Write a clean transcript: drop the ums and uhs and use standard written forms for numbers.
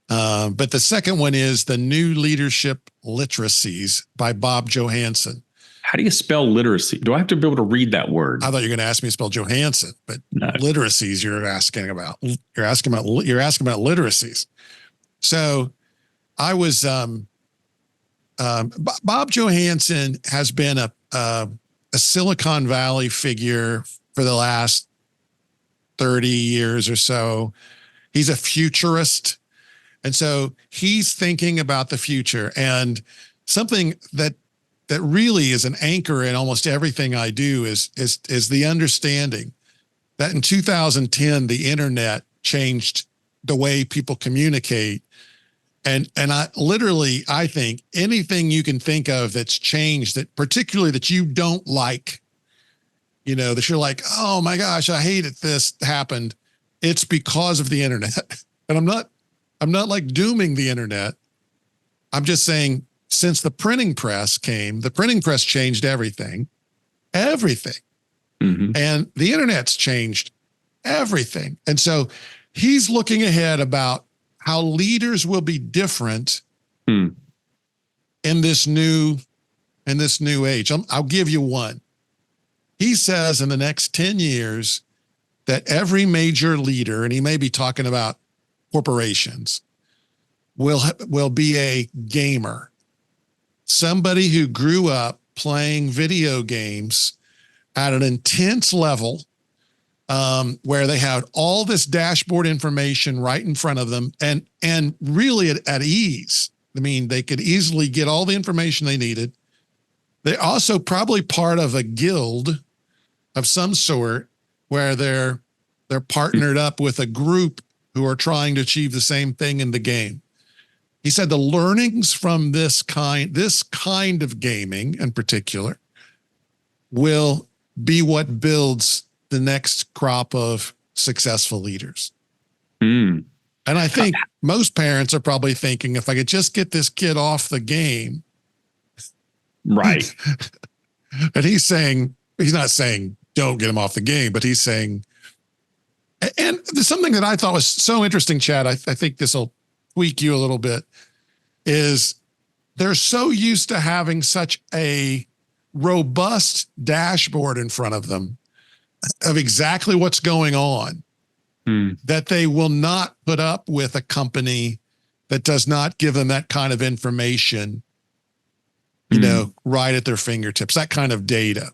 But the second one is The New Leadership Literacies by Bob Johansson. How do you spell literacy? Do I have to be able to read that word? I thought you were going to ask me to spell Johansson, but No. literacies you're asking about. You're asking about literacies. So I was Bob Johansson has been a Silicon Valley figure for the last 30 years or so. He's a futurist. And so he's thinking about the future, and something that really is an anchor in almost everything I do is the understanding that in 2010, the internet changed the way people communicate. And I think anything you can think of that's changed, that particularly that you don't like, that you're like, oh my gosh, I hate it, this happened. It's because of the internet. And I'm not like dooming the internet. I'm just saying, since the printing press came, the printing press changed everything. Mm-hmm. And the internet's changed everything. And so he's looking ahead about how leaders will be different in this new age. I'll give you one. He says in the next 10 years that every major leader, and he may be talking about corporations, will be a gamer. Somebody who grew up playing video games at an intense level, where they had all this dashboard information right in front of them, and really at ease. I mean, they could easily get all the information they needed. They're also probably part of a guild of some sort where they're partnered up with a group who are trying to achieve the same thing in the game. He said the learnings from this kind of gaming in particular will be what builds the next crop of successful leaders. And I think most parents are probably thinking, if I could just get this kid off the game. Right. And he's not saying don't get him off the game, but he's saying, and there's something that I thought was so interesting, Chad, I think this will tweak you a little bit, is they're so used to having such a robust dashboard in front of them of exactly what's going on, that they will not put up with a company that does not give them that kind of information, right at their fingertips, that kind of data.